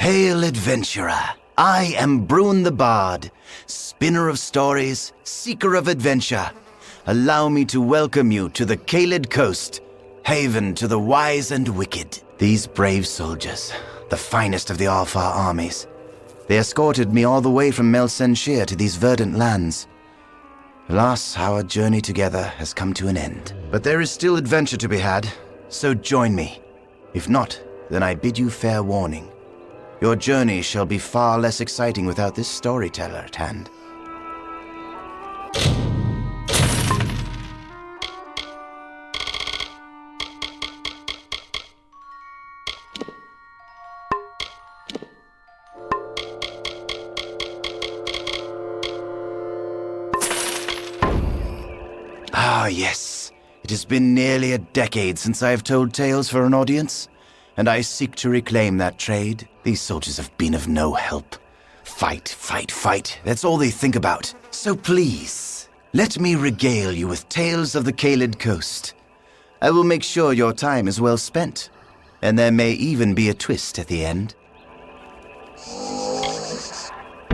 Hail, adventurer! I am Brun the Bard, spinner of stories, seeker of adventure. Allow me to welcome you to the Caeled coast, haven to the wise and wicked. These brave soldiers, the finest of the Alfar armies, they escorted me all the way from Melsenshir to these verdant lands. Alas, our journey together has come to an end. But there is still adventure to be had, so join me. If not, then I bid you fair warning. Your journey shall be far less exciting without this storyteller at hand. Ah, yes. It has been nearly a decade since I have told tales for an audience, and I seek to reclaim that trade. These soldiers have been of no help. Fight, fight, fight. That's all they think about. So please, let me regale you with tales of the Caeled coast. I will make sure your time is well spent, and there may even be a twist at the end.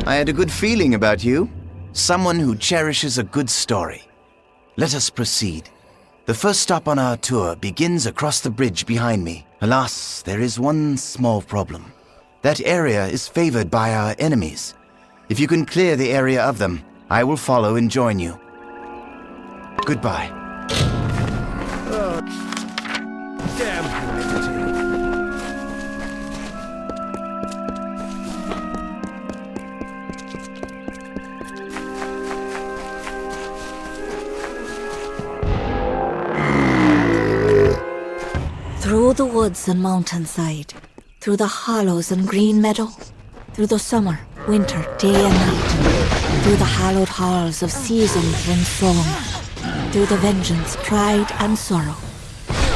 I had a good feeling about you. Someone who cherishes a good story. Let us proceed. The first stop on our tour begins across the bridge behind me. Alas, there is one small problem. That area is favored by our enemies. If you can clear the area of them, I will follow and join you. Goodbye. Oh, damn humidity. Through the woods and mountainside, through the hollows and green meadow, through the summer, winter, day and night, through the hallowed halls of seasons and song, through the vengeance, pride and sorrow,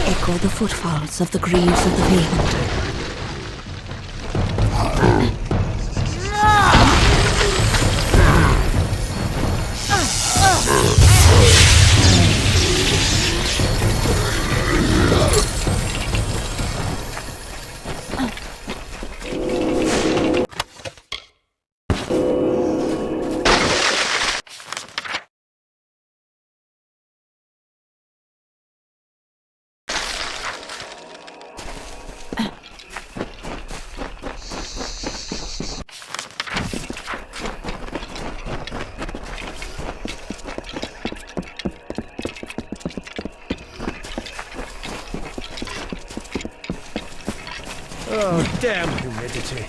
echo the footfalls of the greaves of the Fae-hunter. Oh, damn humidity.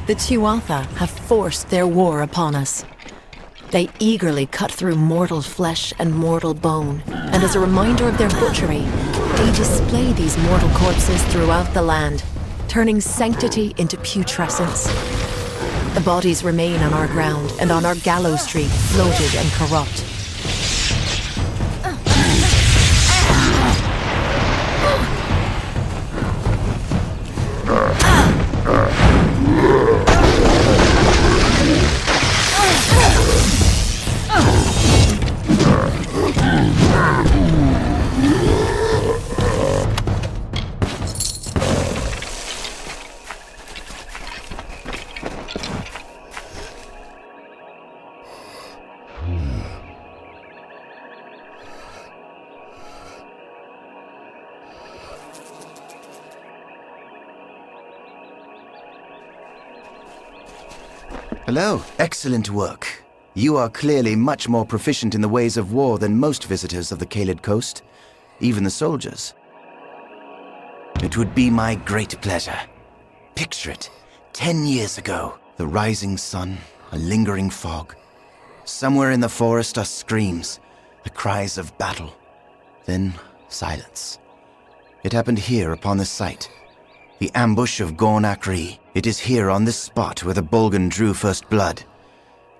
The Tuatha have forced their war upon us. They eagerly cut through mortal flesh and mortal bone, and as a reminder of their butchery, they display these mortal corpses throughout the land, turning sanctity into putrescence. The bodies remain on our ground and on our gallows tree, bloated and corrupt. Hello, excellent work. You are clearly much more proficient in the ways of war than most visitors of the Caeled coast, even the soldiers. It would be my great pleasure. Picture it, 10 years ago, the rising sun, a lingering fog. Somewhere in the forest are screams, the cries of battle. Then silence. It happened here upon this site. the ambush of Gorn Akri. It is here on this spot where the Bolgan drew first blood,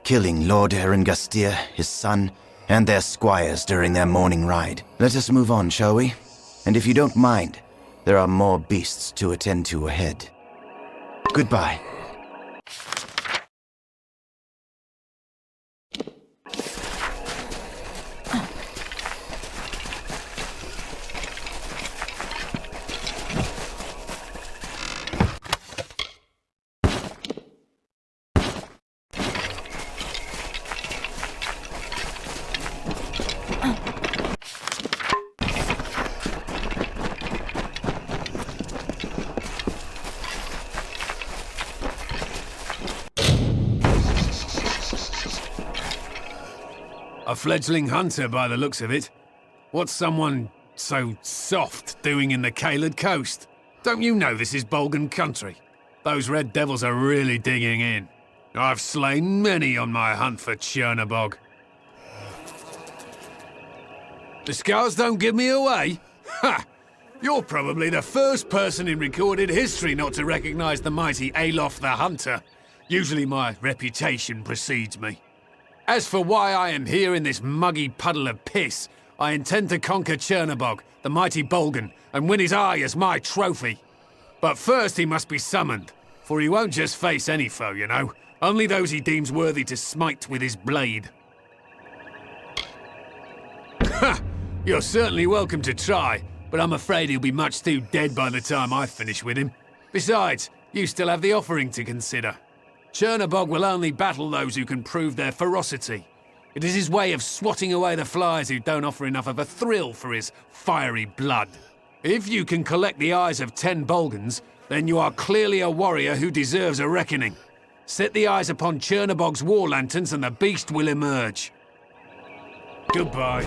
killing Lord Erengastir, his son, and their squires during their morning ride. Let us move on, shall we? And if you don't mind, there are more beasts to attend to ahead. Goodbye. A fledgling hunter by the looks of it. What's someone so soft doing in the Caeled coast? Don't you know this is Bolgan country? Those red devils are really digging in. I've slain many on my hunt for Chernobog. The scars don't give me away? Ha! You're probably the first person in recorded history not to recognize the mighty Alof the Hunter. Usually my reputation precedes me. As for why I am here in this muggy puddle of piss, I intend to conquer Chernobog, the mighty Bolgan, and win his eye as my trophy. But first he must be summoned, for he won't just face any foe, you know. Only those he deems worthy to smite with his blade. Ha! You're certainly welcome to try, but I'm afraid he'll be much too dead by the time I finish with him. Besides, you still have the offering to consider. Chernobog will only battle those who can prove their ferocity. It is his way of swatting away the flies who don't offer enough of a thrill for his fiery blood. If you can collect the eyes of 10 Bolgans, then you are clearly a warrior who deserves a reckoning. Set the eyes upon Chernobog's war lanterns and the beast will emerge. Goodbye.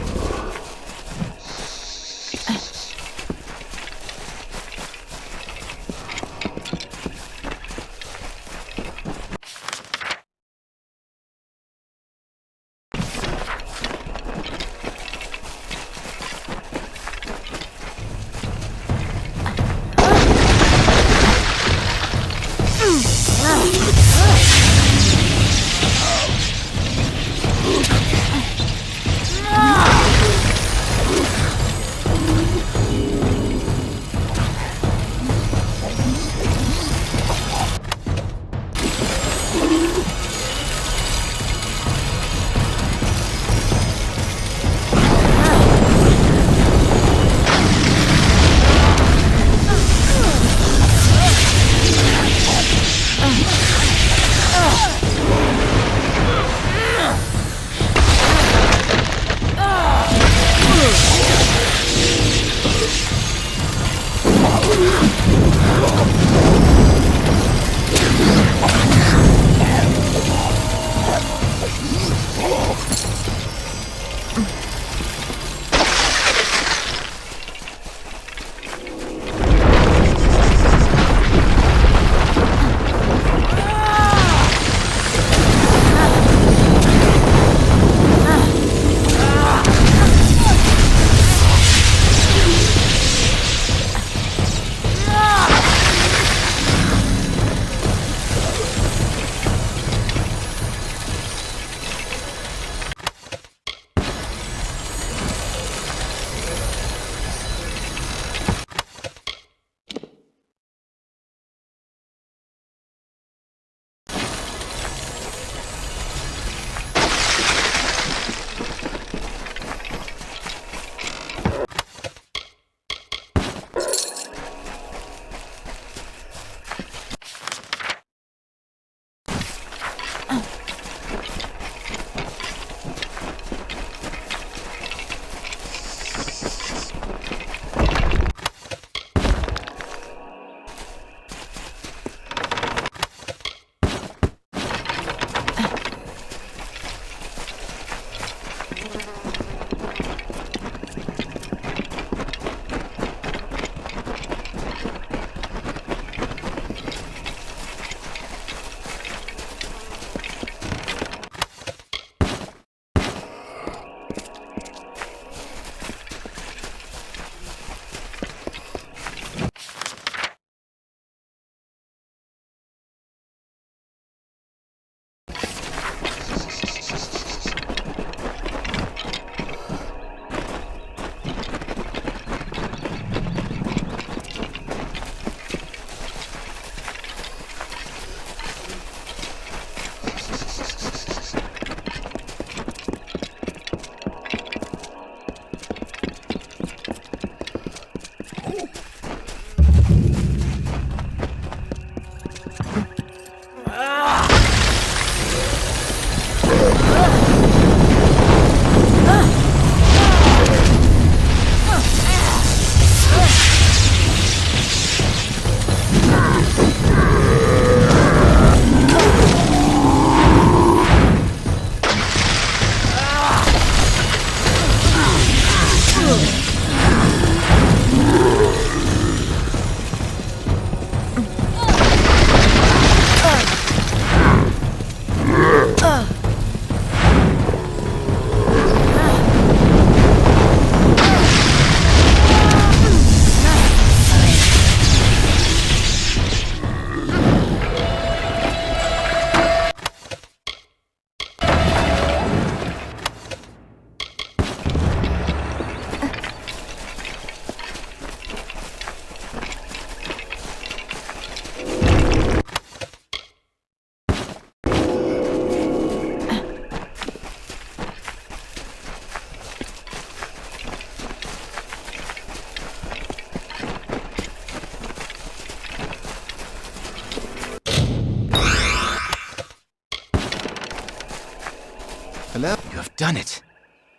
Hello? You have done it.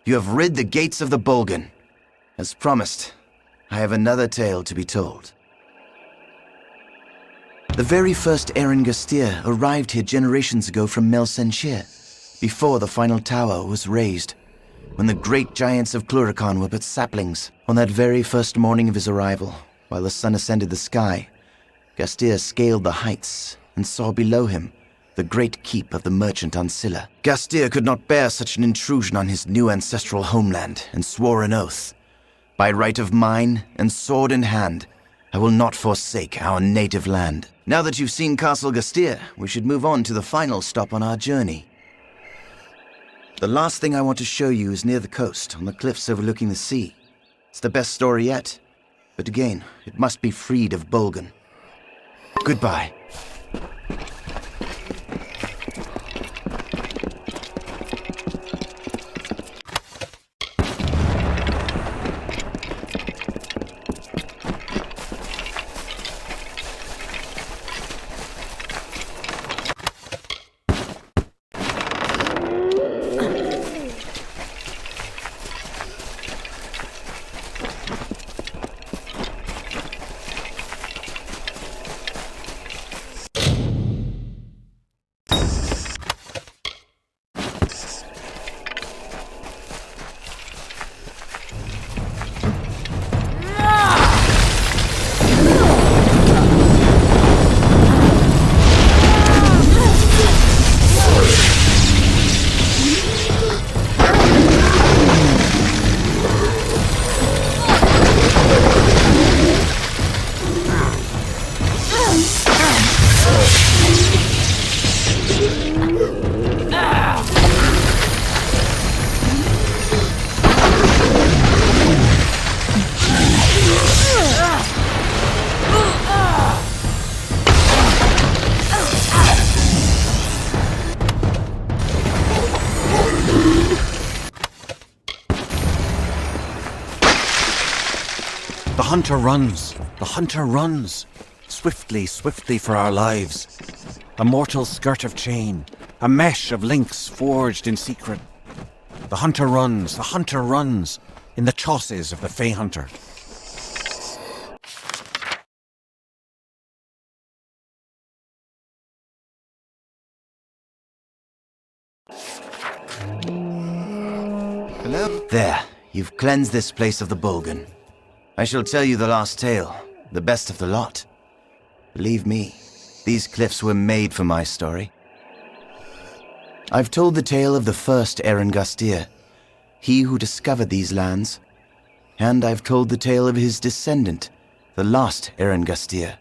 You have rid the gates of the Bolgan. As promised, I have another tale to be told. The very first Eren Gastir arrived here generations ago from Mel Senshir, before the final tower was raised, when the great giants of Cluracan were but saplings. On that very first morning of his arrival, while the sun ascended the sky, Gastir scaled the heights and saw below him the great keep of the merchant Ancilla. Gastir could not bear such an intrusion on his new ancestral homeland, and swore an oath. By right of mine, and sword in hand, I will not forsake our native land. Now that you've seen Castle Gastir, we should move on to the final stop on our journey. The last thing I want to show you is near the coast, on the cliffs overlooking the sea. It's the best story yet, but again, it must be freed of Bolgan. Goodbye. The hunter runs, swiftly, swiftly for our lives. A mortal skirt of chain, a mesh of links forged in secret. The hunter runs, in the chausses of the Fey Hunter. Hello? There, you've cleansed this place of the Bolgan. I shall tell you the last tale, the best of the lot. Believe me, these cliffs were made for my story. I've told the tale of the first Eren Gastir, he who discovered these lands, and I've told the tale of his descendant, the last Eren Gastir,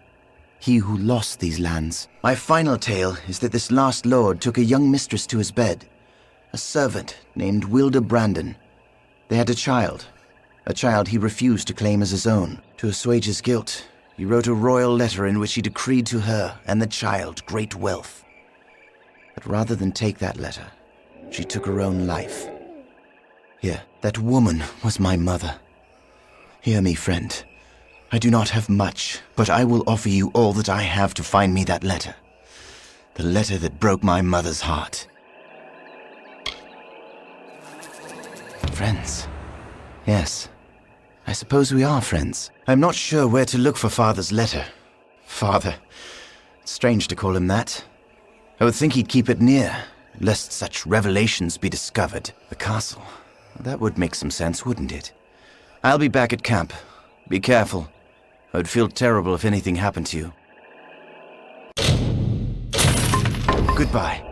he who lost these lands. My final tale is that this last lord took a young mistress to his bed, a servant named Wilda Brandon. They had a child he refused to claim as his own. To assuage his guilt, he wrote a royal letter in which he decreed to her and the child great wealth. But rather than take that letter, she took her own life. Here, that woman was my mother. Hear me, friend. I do not have much, but I will offer you all that I have to find me that letter. The letter that broke my mother's heart. Friends. Yes. I suppose we are friends. I'm not sure where to look for Father's letter. Father. It's strange to call him that. I would think he'd keep it near, lest such revelations be discovered. The castle. That would make some sense, wouldn't it? I'll be back at camp. Be careful. I would feel terrible if anything happened to you. Goodbye.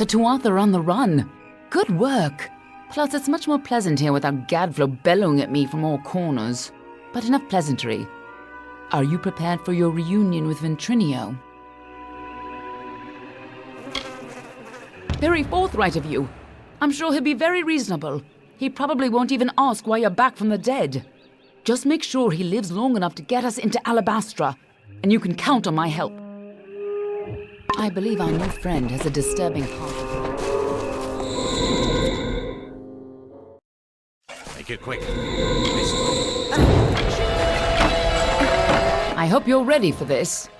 The Tuatha are on the run. Good work. Plus, it's much more pleasant here without Gadflow bellowing at me from all corners. But enough pleasantry. Are you prepared for your reunion with Ventrinio? Very forthright of you. I'm sure he'll be very reasonable. He probably won't even ask why you're back from the dead. Just make sure he lives long enough to get us into Alabastra, and you can count on my help. I believe our new friend has a disturbing part of him. Make it quick. I hope you're ready for this.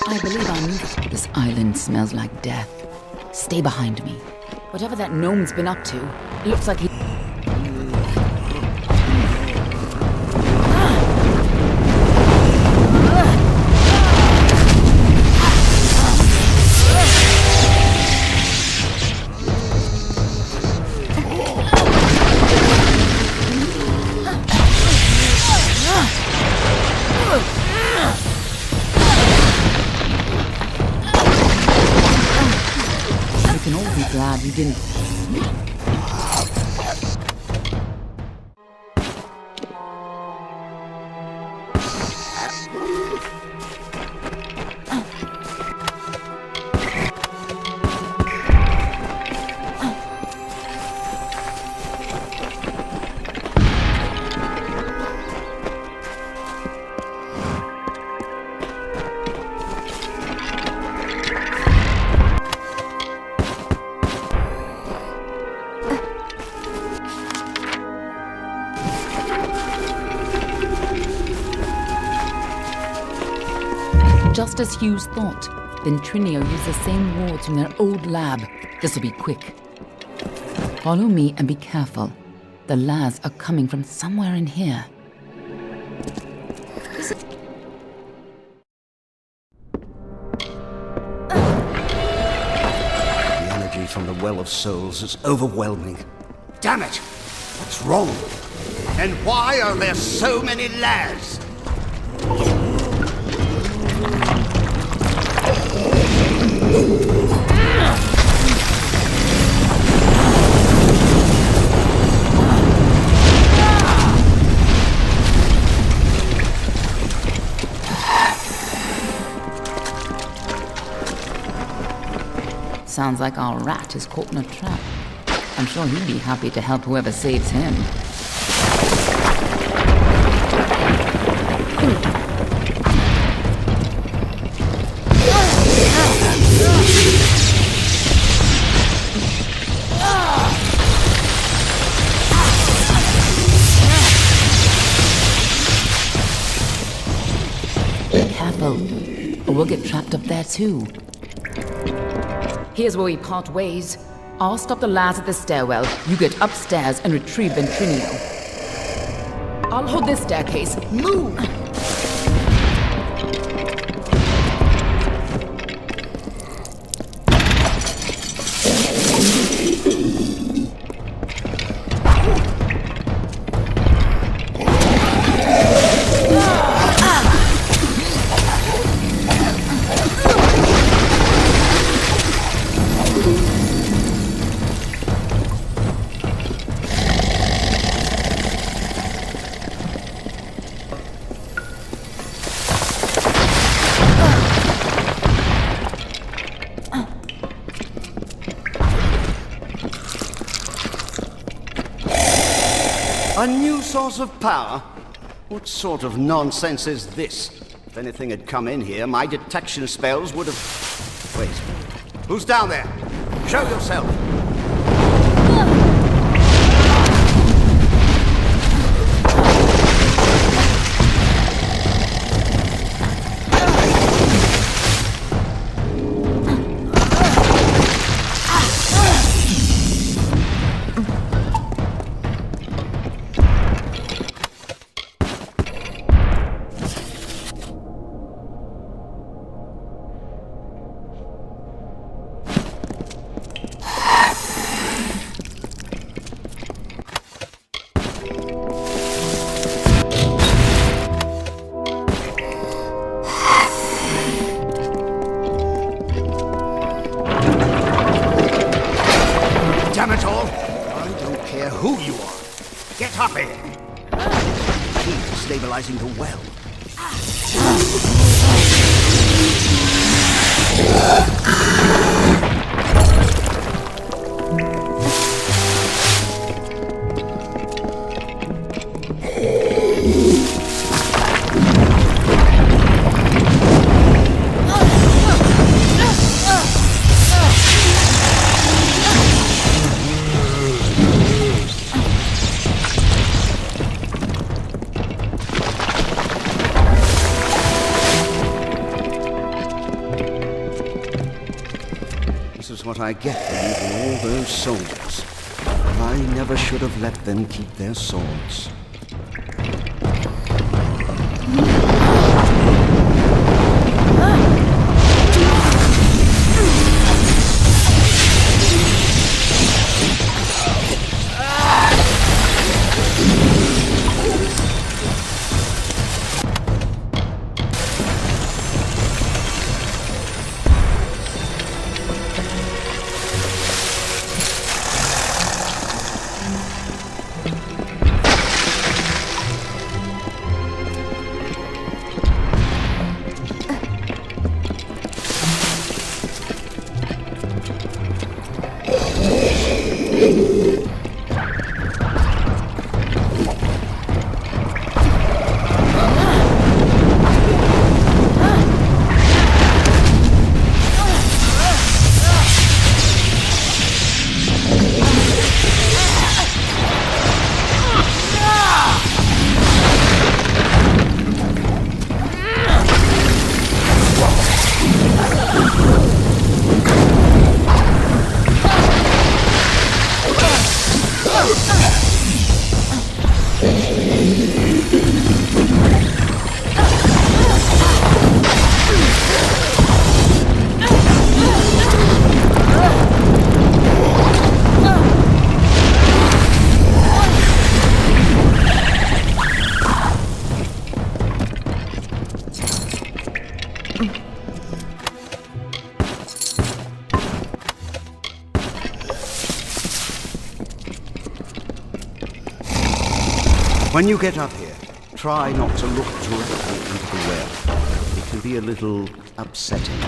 I believe our new... This island smells like death. Stay behind me. Whatever that gnome's been up to, it looks like he... Glad you didn't. Just as Hughes thought, Ventrinio used the same wards from their old lab. This'll be quick. Follow me and be careful. The lads are coming from somewhere in here. The energy from the Well of Souls is overwhelming. Damn it! What's wrong? And why are there so many lads? Sounds like our rat is caught in a trap. I'm sure he'd be happy to help whoever saves him. Be careful, or we'll get trapped up there too. Here's where we part ways. I'll stop the lads at the stairwell. You get upstairs and retrieve Ventrinio. I'll hold this staircase. Move! A new source of power? What sort of nonsense is this? If anything had come in here, my detection spells would have... Wait. Who's down there? Show yourself! Key to stabilizing the well. What I get for leaving all those soldiers. I never should have let them keep their swords. When you get up here, try not to look directly into the well. It can be a little upsetting.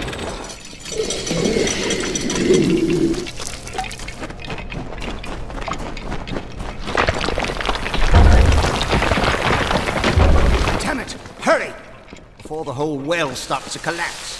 Damn it! Hurry! Before the whole well starts to collapse.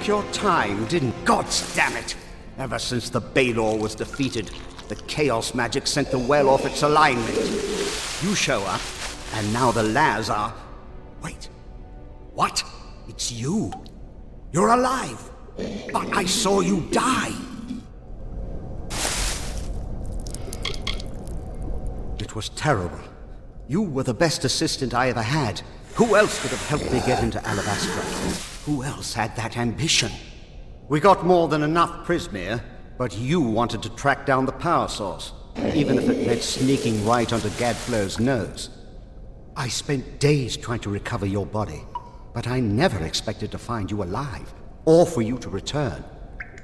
Your time, didn't gods damn it! Ever since the Balor was defeated, the chaos magic sent the well off its alignment. You show up, and now the Laz are... Wait. What? It's you. You're alive. But I saw you die. It was terrible. You were the best assistant I ever had. Who else could have helped me get into Alabastra? Who else had that ambition? We got more than enough Prismere, but you wanted to track down the power source, even if it meant sneaking right onto Gadflow's nose. I spent days trying to recover your body, but I never expected to find you alive, or for you to return.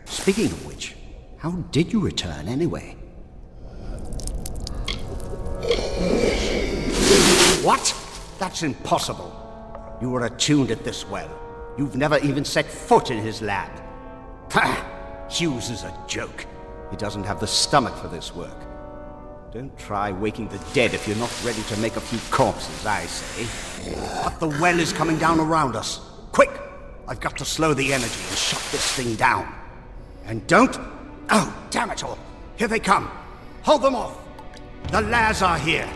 Speaking of which, how did you return anyway? What? That's impossible. You were attuned at this well. You've never even set foot in his lab. Ha! Hughes is a joke. He doesn't have the stomach for this work. Don't try waking the dead if you're not ready to make a few corpses, I say. But the well is coming down around us. Quick! I've got to slow the energy and shut this thing down. And don't... Oh, damn it all! Here they come! Hold them off! The Laz are here!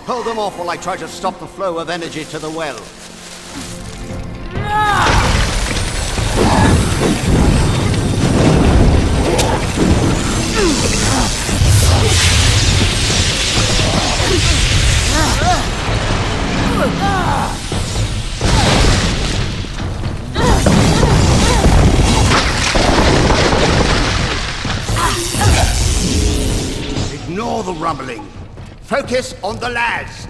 Hold them off while I try to stop the flow of energy to the well. rumbling. Focus on the lads.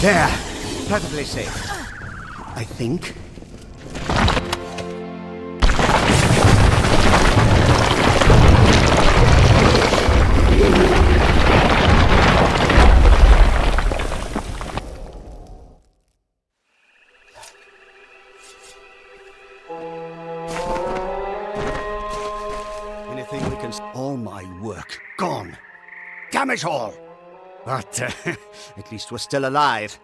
There. Perfectly safe. I think. Anything we can... All my work gone. Damn it all! But at least we're still alive.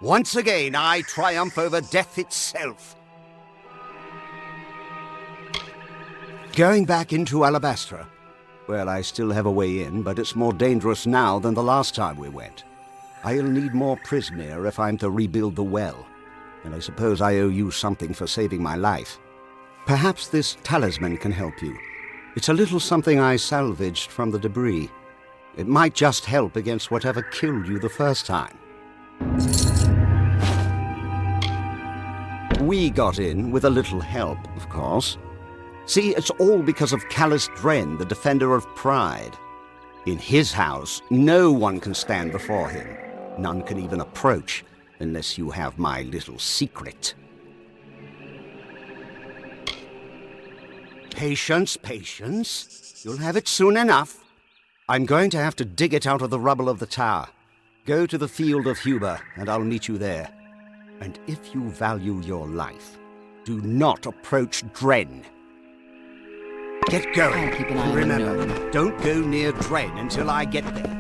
Once again, I triumph over death itself. Going back into Alabastra. Well, I still have a way in, but it's more dangerous now than the last time we went. I'll need more Prismere if I'm to rebuild the well. And I suppose I owe you something for saving my life. Perhaps this talisman can help you. It's a little something I salvaged from the debris. It might just help against whatever killed you the first time. We got in with a little help, of course. See, it's all because of Callus Dren, the defender of pride. In his house, no one can stand before him. None can even approach, unless you have my little secret. Patience, patience. You'll have it soon enough. I'm going to have to dig it out of the rubble of the tower. Go to the field of Huber, and I'll meet you there. And if you value your life, do not approach Dren. Get going. I'll keep an eye on Remember, don't go near Dren until I get there.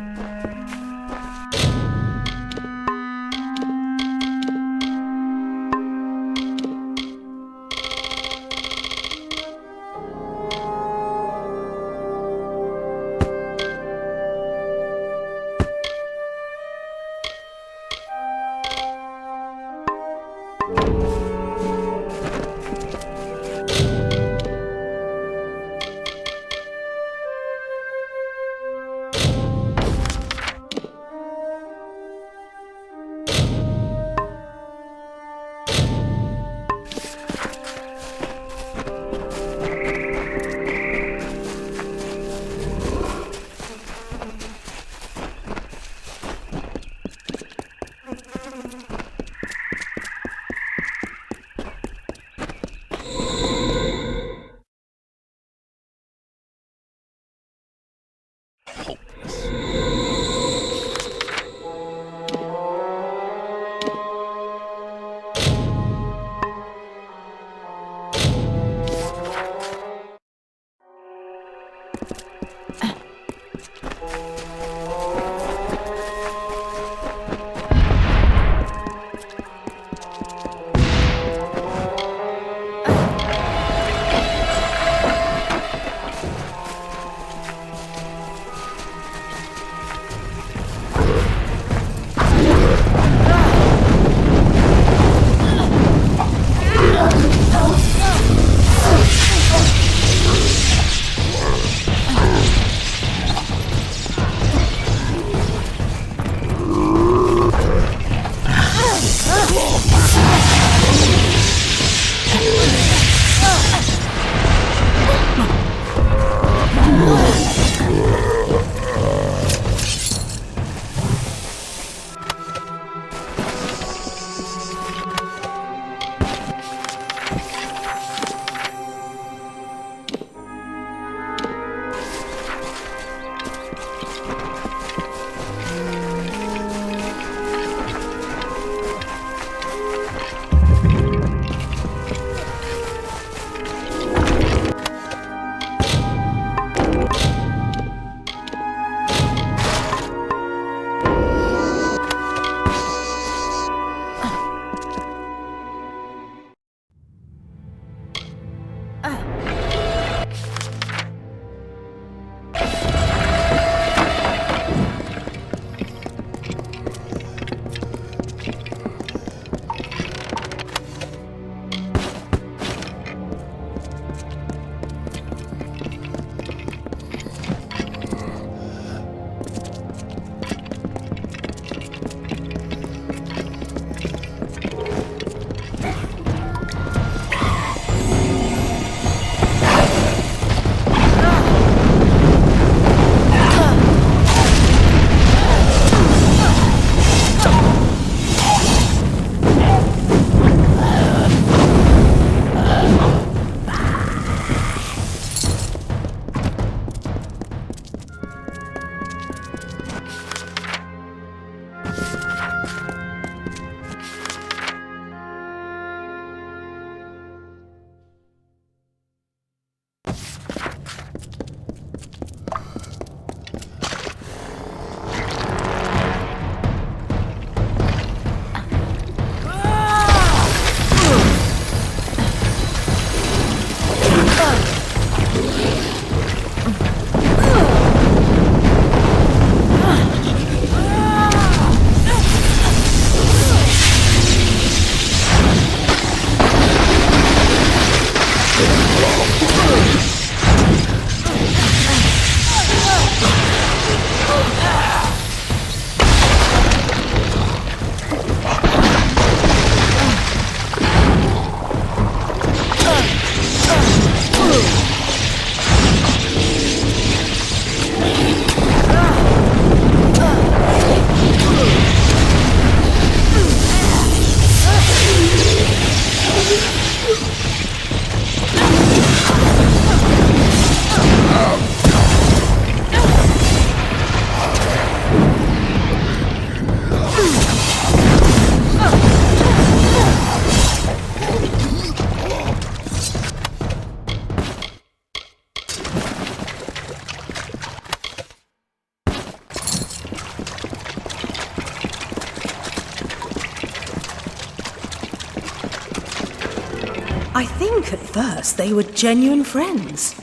I think at first they were genuine friends.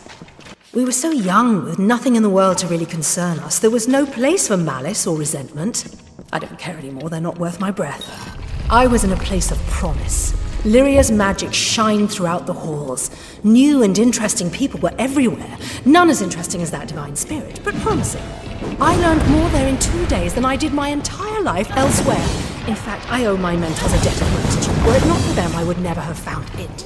We were so young, with nothing in the world to really concern us. There was no place for malice or resentment. I don't care anymore, they're not worth my breath. I was in a place of promise. Lyria's magic shined throughout the halls. New and interesting people were everywhere. None as interesting as that divine spirit, but promising. I learned more there in 2 days than I did my entire life elsewhere. In fact, I owe my mentors a debt of gratitude. Were it not for them, I would never have found it.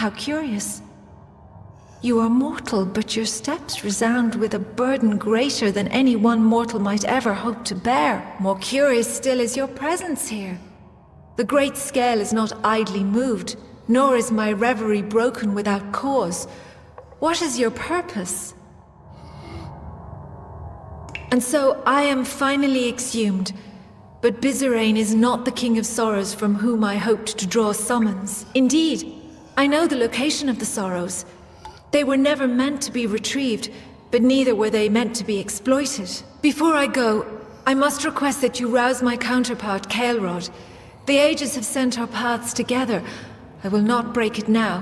How curious. You are mortal, but your steps resound with a burden greater than any one mortal might ever hope to bear. More curious still is your presence here. The great scale is not idly moved, nor is my reverie broken without cause. What is your purpose? And so I am finally exhumed, but Bizarane is not the King of Sorrows from whom I hoped to draw summons. Indeed, I know the location of the Sorrows. They were never meant to be retrieved, but neither were they meant to be exploited. Before I go, I must request that you rouse my counterpart, Caelrod. The ages have sent our paths together. I will not break it now.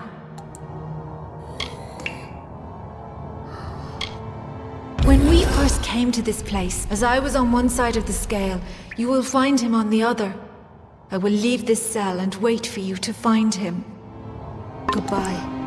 When we first came to this place, as I was on one side of the scale, you will find him on the other. I will leave this cell and wait for you to find him. Goodbye.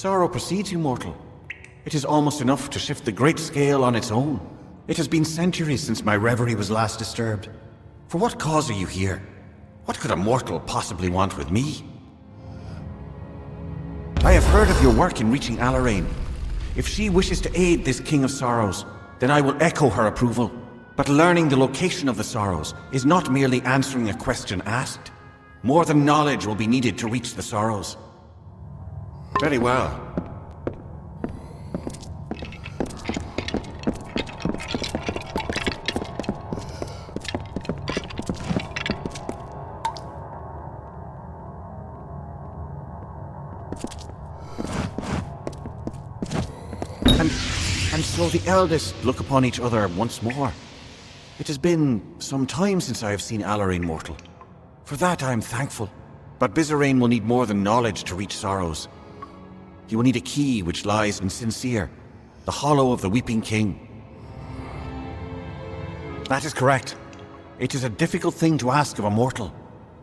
sorrow precedes you, mortal. It is almost enough to shift the great scale on its own. It has been centuries since my reverie was last disturbed. For what cause are you here? What could a mortal possibly want with me? I have heard of your work in reaching Alarane. If she wishes to aid this King of Sorrows, then I will echo her approval. But learning the location of the Sorrows is not merely answering a question asked. More than knowledge will be needed to reach the Sorrows. Very well. And so the Eldest look upon each other once more. It has been some time since I have seen Alarane, mortal. For that I am thankful. But Bizarane will need more than knowledge to reach Sorrows. He will need a key which lies in Sincere, the hollow of the Weeping King. That is correct. It is a difficult thing to ask of a mortal.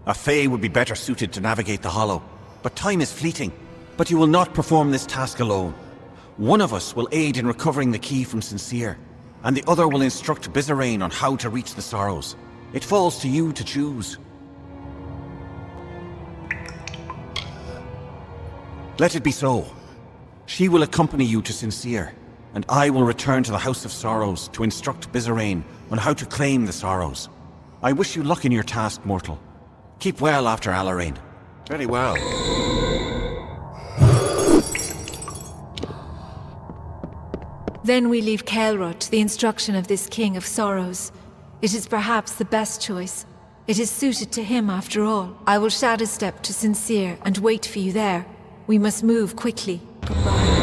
A Fae would be better suited to navigate the hollow. But time is fleeting. But you will not perform this task alone. One of us will aid in recovering the key from Sincere, and the other will instruct Bizarane on how to reach the Sorrows. It falls to you to choose. Let it be so. She will accompany you to Sincere, and I will return to the House of Sorrows to instruct Bizarane on how to claim the Sorrows. I wish you luck in your task, mortal. Keep well after Alarane. Very well. Then we leave Caelrod to the instruction of this King of Sorrows. It is perhaps the best choice. It is suited to him after all. I will shadow step to Sincere and wait for you there. We must move quickly. Goodbye.